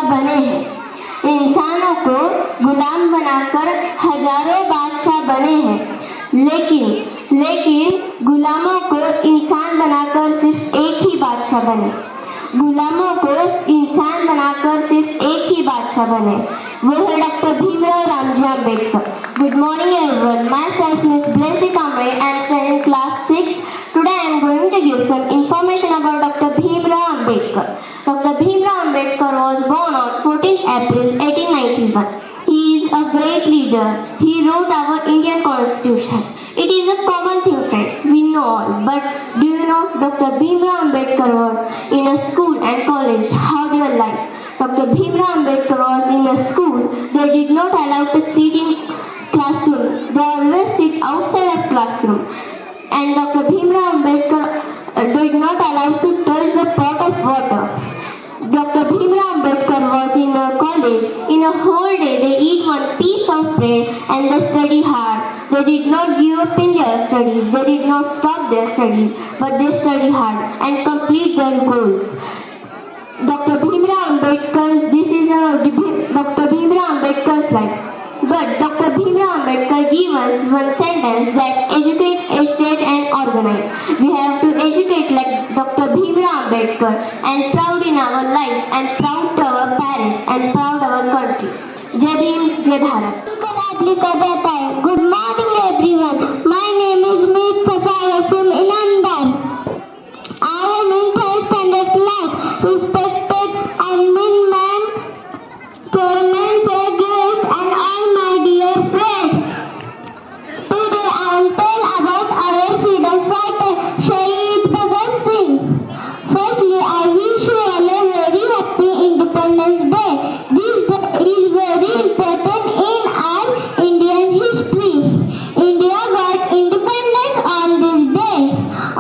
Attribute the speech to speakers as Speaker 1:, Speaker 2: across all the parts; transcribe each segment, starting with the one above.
Speaker 1: बने हैं। इंसानों को गुलाम बनाकर हजारों बादशाह बने हैं, लेकिन गुलामों को इंसान बनाकर सिर्फ एक ही बादशाह बने। गुलामों को इंसान बनाकर सिर्फ एक ही बादशाह बने, वो है doctor Bhimrao Ramji Ambedkar. Good morning everyone, myself miss Blessy Kamre, I am student class 6. Today I am going to give some information about Dr. Bhimrao Ambedkar. Dr. Bhimrao Ambedkar was born on 14 April 1891. He is a great leader. He wrote our Indian Constitution. It is a common thing, friends, we know all. But do you know Dr. Bhimrao Ambedkar was in a school and college how they were like? Dr. Bhimrao Ambedkar was in a school. They did not allow to sit in classroom. They always sit outside of classroom. And Dr. Bhimrao Ambedkar did not allow to touch the pot of water. Dr. Bhimrao Ambedkar was in a college. In a whole day they eat one piece of bread and they study hard. They did not give up in their studies. They did not stop their studies, but they study hard and complete their goals. Dr. Bhimrao Ambedkar, this is Dr. Bhimrao Ambedkar's life. But Dr. Bhimrao Ambedkar gave us one sentence that educate, educate and organize. We have to educate like Dr. Bhimrao Ambedkar and proud in our life and proud to our parents and proud our country. Jai Bhim, Jai Bharat.
Speaker 2: Good morning everyone. My name is Meet Safayasim Inandar. I am in 3rd standard class. Respected admin man, chairman, sir, guests and all my dear friends. Today I will tell about our freedom fighter Shahid Bhagat Singh. Firstly, I wish you all a very happy Independence Day. This day is very important in our Indian history. India got independence on this day.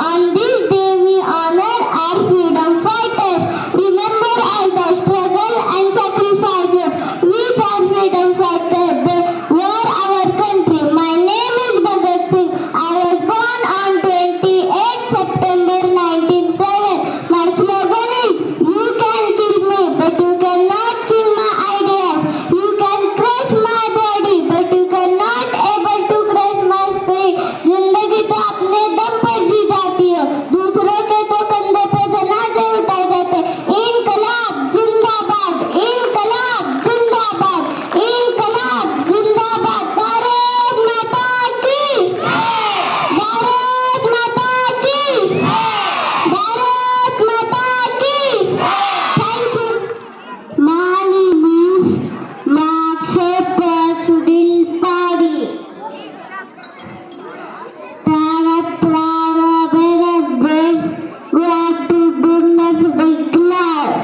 Speaker 2: On this day we honor our freedom fighters. Remember all the struggle and sacrifices with our freedom fighters. They were our country. My name is Bhagat Singh. I was born on 28 September 1907. My slogan is, you can kill me but you cannot kill my ideas. You can crush my body but you cannot able to crush my spirit. जिंदगी तो अपने दम पर जी जाती है, दूसरों के तो कंधे पे जनाजे उठाए जाते। इनकलाब जिंदाबाद, इनकलाब जिंदाबाद, इनकलाब जिंदाबाद। भारत माता की, भारत माता की, भारत माता की। Thank you. My name is Makshat Sudil Padi. We have to goodness the class.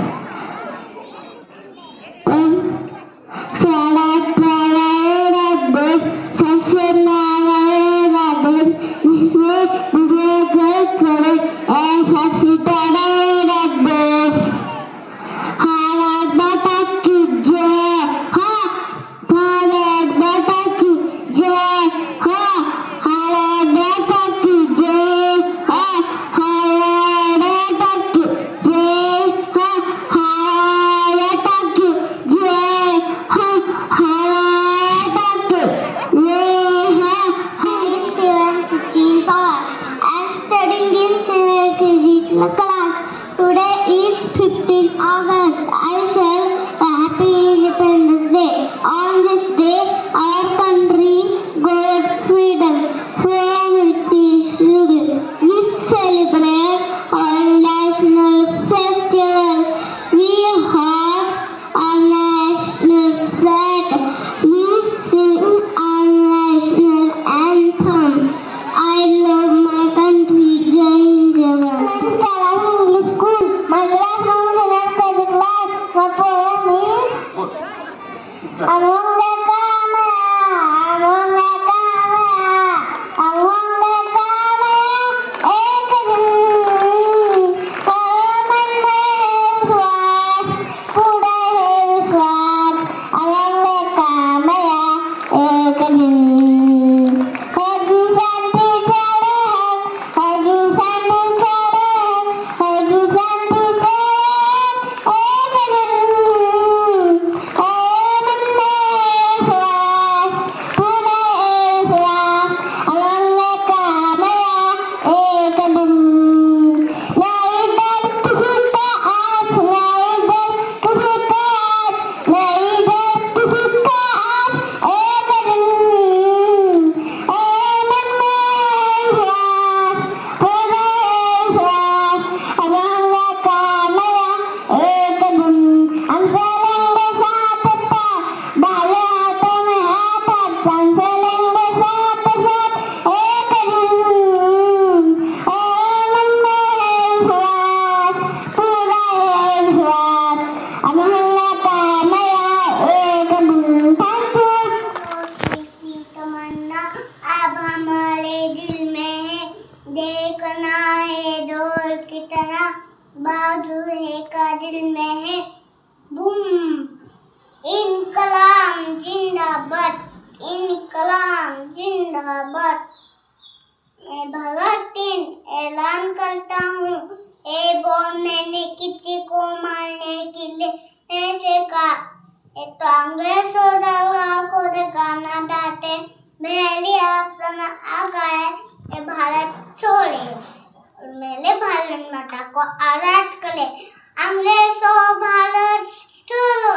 Speaker 2: Class. Today is 15 August. I shall happy Independence Day. On this day, our country got freedom from British rule. We celebrate our national festival. We have our national flag. We sing our national anthem. I love my country. Jai Hind, Jai Bharat. Skylark English School. My class from Sangli class. My poem is Among the Kamaya, Among the Kamaya, Among the Kamaya, Ek Din, Karamande Swar, Puda Swar, Among the Kamaya, Ek Din. Hagi Santi Chade Hai, Hagi Santi Chade Hai, Hagi Santi Chade Hai, Ek Din. जिंदाबाद, इनकलाब जिंदाबाद। मैं भगत सिंह ऐलान करता हूँ, ये bomb मैंने किसी को मारने के लिए नहीं फेंका। ये कांग्रेस और दलाल को ठिकाना डाटे, मेरे आप समय आ गए, ये भारत छोड़े और मेरे भारत माता को आजाद करे। अंग्रेजों भारत छोड़ो।